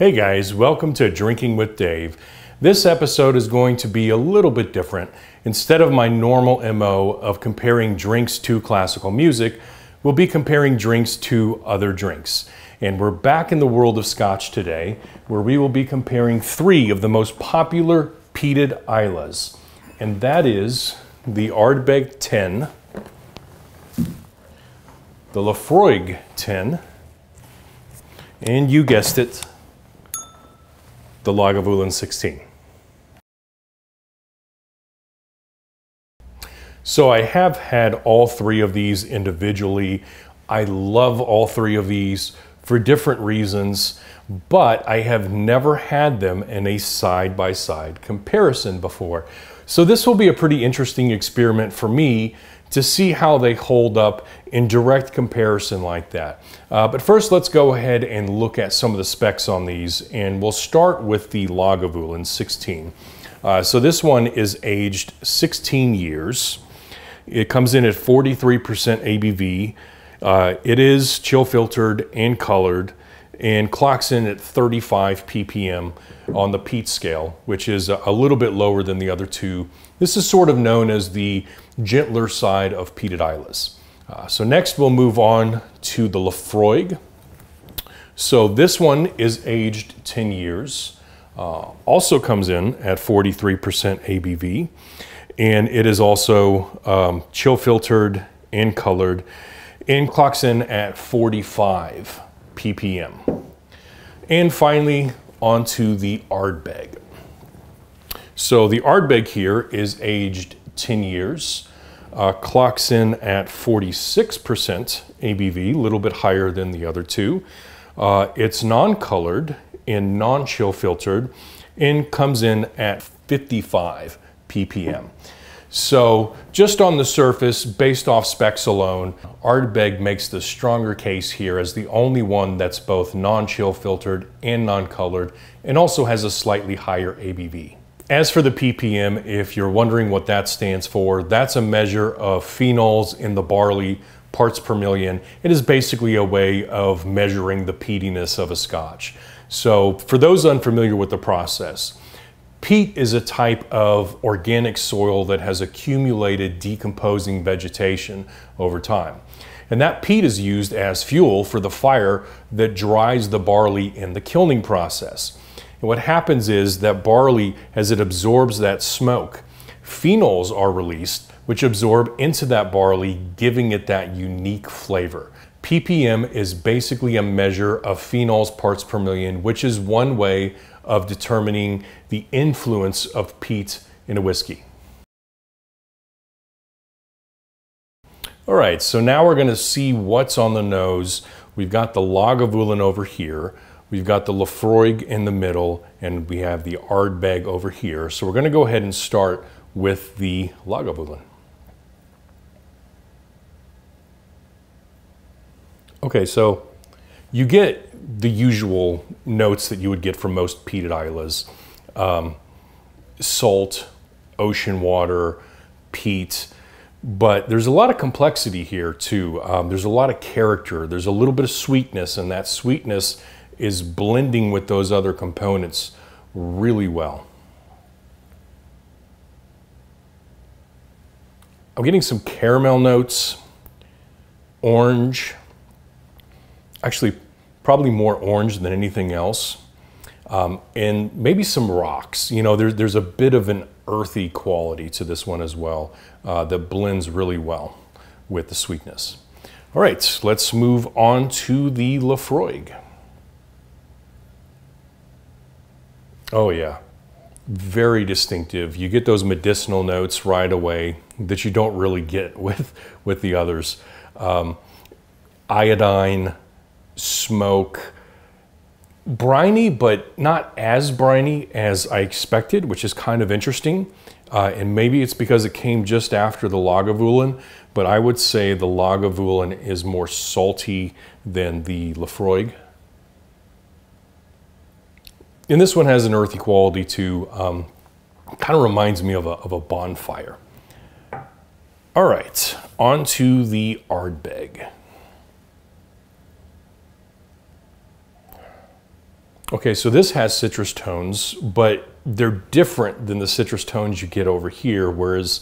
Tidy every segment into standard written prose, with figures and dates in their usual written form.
Hey guys, welcome to Drinking with Dave. This episode is going to be a little bit different. Instead of my normal MO of comparing drinks to classical music, we'll be comparing drinks to other drinks. And we're back in the world of Scotch today, where we will be comparing three of the most popular peated Islas. And that is the Ardbeg 10, the Laphroaig 10, and you guessed it, the Lagavulin 16. So I have had all three of these individually. I love all three of these for different reasons, but I have never had them in a side-by-side comparison before. So this will be a pretty interesting experiment for me to see how they hold up in direct comparison like that. But first, let's go ahead and look at some of the specs on these, and we'll start with the Lagavulin 16. So this one is aged 16 years. It comes in at 43% ABV. It is chill filtered and colored and clocks in at 35 ppm on the peat scale, which is a little bit lower than the other two. This is sort of known as the gentler side of peated Islas. So next we'll move on to the Laphroaig. So this one is aged 10 years. Also comes in at 43% ABV. And it is also chill filtered and colored and clocks in at 45 ppm. And finally, onto the Ardbeg. So the Ardbeg here is aged 10 years, clocks in at 46% ABV, a little bit higher than the other two. It's non-colored and non-chill filtered and comes in at 55 ppm. So just on the surface, based off specs alone, Ardbeg makes the stronger case here as the only one that's both non-chill filtered and non-colored, and also has a slightly higher ABV. As for the ppm, if you're wondering what that stands for, that's a measure of phenols in the barley, parts per million. It is basically a way of measuring the peatiness of a Scotch. So for those unfamiliar with the process, peat is a type of organic soil that has accumulated decomposing vegetation over time. And that peat is used as fuel for the fire that dries the barley in the kilning process. And what happens is that barley, as it absorbs that smoke, phenols are released, which absorb into that barley, giving it that unique flavor. ppm is basically a measure of phenols parts per million, which is one way of determining the influence of peat in a whiskey. All right, so now we're gonna see what's on the nose. We've got the Lagavulin over here. We've got the Laphroaig in the middle, and we have the Ardbeg over here. So we're gonna go ahead and start with the Lagavulin. Okay, so you get the usual notes that you would get from most peated Islas. Salt, ocean water, peat, but there's a lot of complexity here too. There's a lot of character. There's a little bit of sweetness, and that sweetness is blending with those other components really well. I'm getting some caramel notes, orange, actually probably more orange than anything else, and maybe some rocks. You know, there's a bit of an earthy quality to this one as well that blends really well with the sweetness. All right, let's move on to the Laphroaig. Oh yeah, very distinctive. You get those medicinal notes right away that you don't really get with the others. Iodine, smoke, briny, but not as briny as I expected, which is kind of interesting. And maybe it's because it came just after the Lagavulin, but I would say the Lagavulin is more salty than the Laphroaig. And this one has an earthy quality too. Kind of reminds me of a bonfire. All right, on to the Ardbeg. Okay, so this has citrus tones, but they're different than the citrus tones you get over here, whereas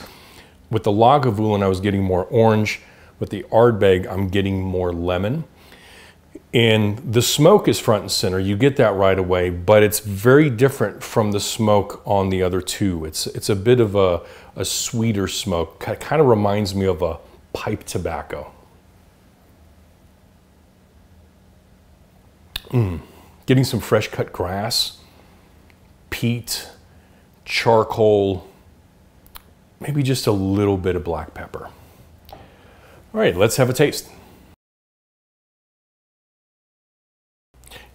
with the Lagavulin I was getting more orange, with the Ardbeg I'm getting more lemon. And the smoke is front and center, you get that right away, but it's very different from the smoke on the other two. It's a bit of a sweeter smoke, kind of reminds me of a pipe tobacco. Getting some fresh cut grass, peat, charcoal, maybe just a little bit of black pepper. All right, let's have a taste.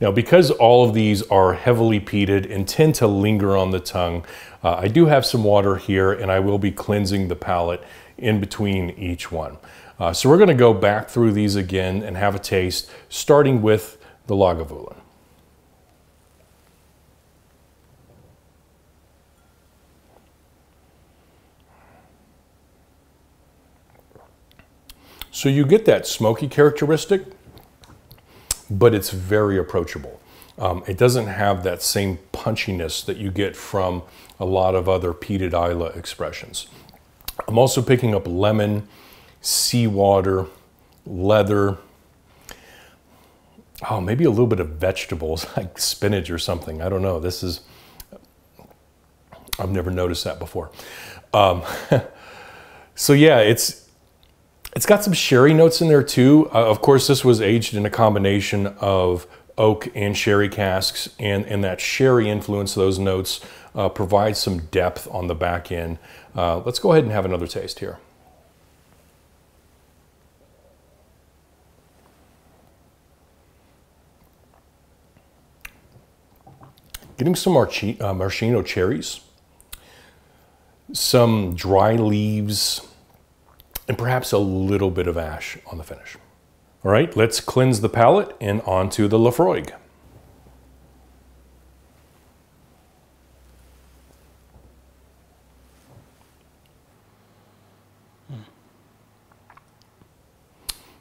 Now, because all of these are heavily peated and tend to linger on the tongue, I do have some water here and I will be cleansing the palate in between each one. So we're going to go back through these again and have a taste, starting with the Lagavulin. So you get that smoky characteristic, but it's very approachable. It doesn't have that same punchiness that you get from a lot of other peated Islay expressions. I'm also picking up lemon, seawater, leather, maybe a little bit of vegetables like spinach or something. I don't know. I've never noticed that before. So yeah, it's got some sherry notes in there too. Of course, this was aged in a combination of oak and sherry casks, and that sherry influence, those notes, provide some depth on the back end. Let's go ahead and have another taste here. Getting some maraschino cherries, some dry leaves, and perhaps a little bit of ash on the finish. All right, let's cleanse the palate and onto the Laphroaig.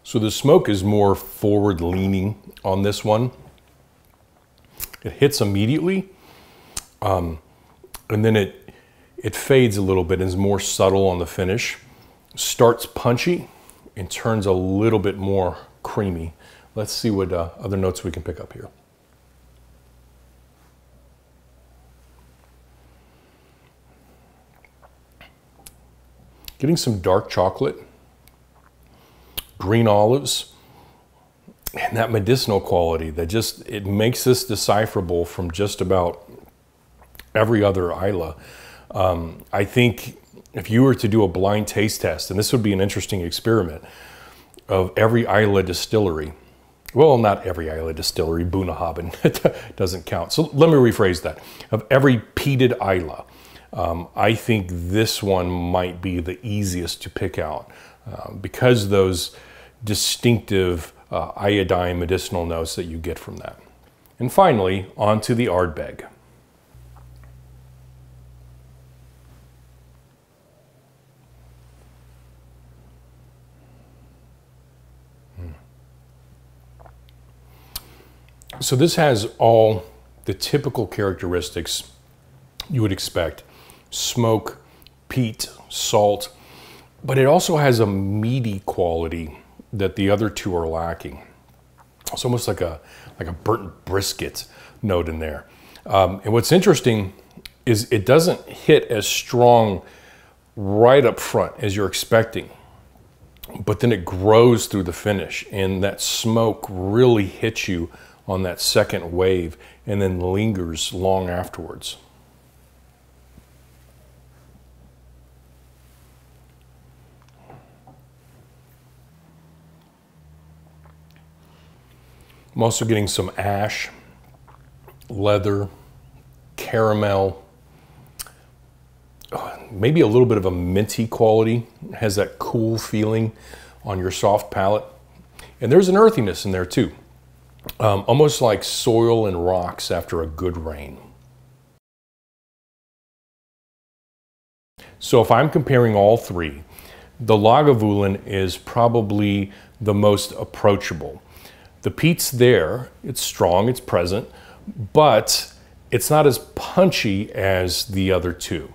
So the smoke is more forward leaning on this one. It hits immediately, and then it fades a little bit and is more subtle on the finish. Starts punchy and turns a little bit more creamy. Let's see what other notes we can pick up here. Getting some dark chocolate, green olives, and that medicinal quality that it makes this decipherable from just about every other Islay. I think if you were to do a blind taste test, and this would be an interesting experiment, of every Islay distillery, well, not every Islay distillery, Bunnahabhain doesn't count. So let me rephrase that. Of every peated Islay, I think this one might be the easiest to pick out because those distinctive iodine medicinal notes that you get from that. And finally, onto the Ardbeg. So this has all the typical characteristics you would expect. Smoke, peat, salt, but it also has a meaty quality that the other two are lacking. It's almost like a burnt brisket note in there. And what's interesting is it doesn't hit as strong right up front as you're expecting, but then it grows through the finish, and that smoke really hits you on that second wave and then lingers long afterwards. I'm also getting some ash, leather, caramel, maybe a little bit of a minty quality. It has that cool feeling on your soft palate. And there's an earthiness in there too. Almost like soil and rocks after a good rain. So if I'm comparing all three, the Lagavulin is probably the most approachable. The peat's there, it's strong, it's present, but it's not as punchy as the other two.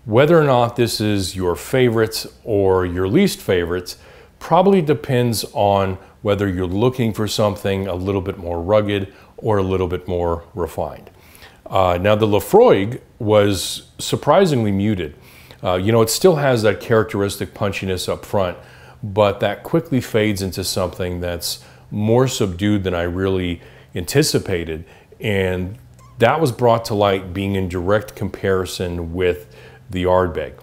Whether or not this is your favorite or your least favorite probably depends on whether you're looking for something a little bit more rugged or a little bit more refined. Now the Laphroaig was surprisingly muted. You know, it still has that characteristic punchiness up front, but that quickly fades into something that's more subdued than I really anticipated. And that was brought to light being in direct comparison with the Ardbeg.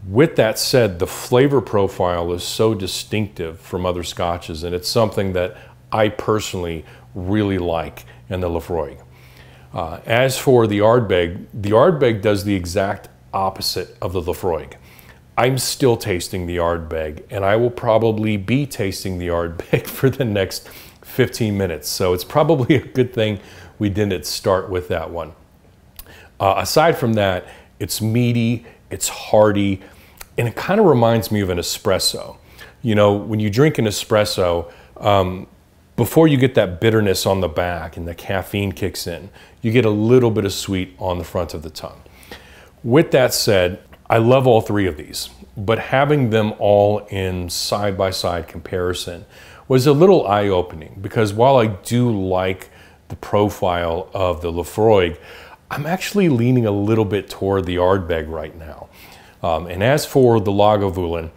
With that said, the flavor profile is so distinctive from other scotches, and it's something that I personally really like in the Laphroaig. As for the Ardbeg does the exact opposite of the Laphroaig. I'm still tasting the Ardbeg, and I will probably be tasting the Ardbeg for the next 15 minutes. So it's probably a good thing we didn't start with that one. Aside from that, it's meaty, it's hearty, and it kind of reminds me of an espresso. You know, when you drink an espresso, before you get that bitterness on the back and the caffeine kicks in, you get a little bit of sweet on the front of the tongue. With that said, I love all three of these, but having them all in side-by-side comparison was a little eye-opening, because while I do like the profile of the Laphroaig, I'm actually leaning a little bit toward the Ardbeg right now. And as for the Lagavulin,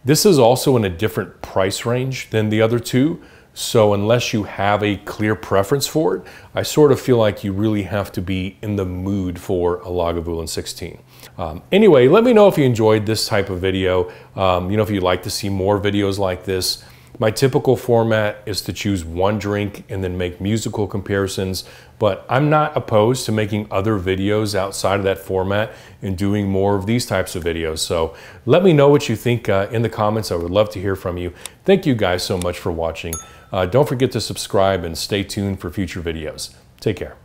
this is also in a different price range than the other two. So unless you have a clear preference for it, I sort of feel like you really have to be in the mood for a Lagavulin 16. Anyway, let me know if you enjoyed this type of video. You know, if you'd like to see more videos like this. My typical format is to choose one drink and then make musical comparisons, but I'm not opposed to making other videos outside of that format and doing more of these types of videos. So let me know what you think in the comments. I would love to hear from you. Thank you guys so much for watching. Don't forget to subscribe and stay tuned for future videos. Take care.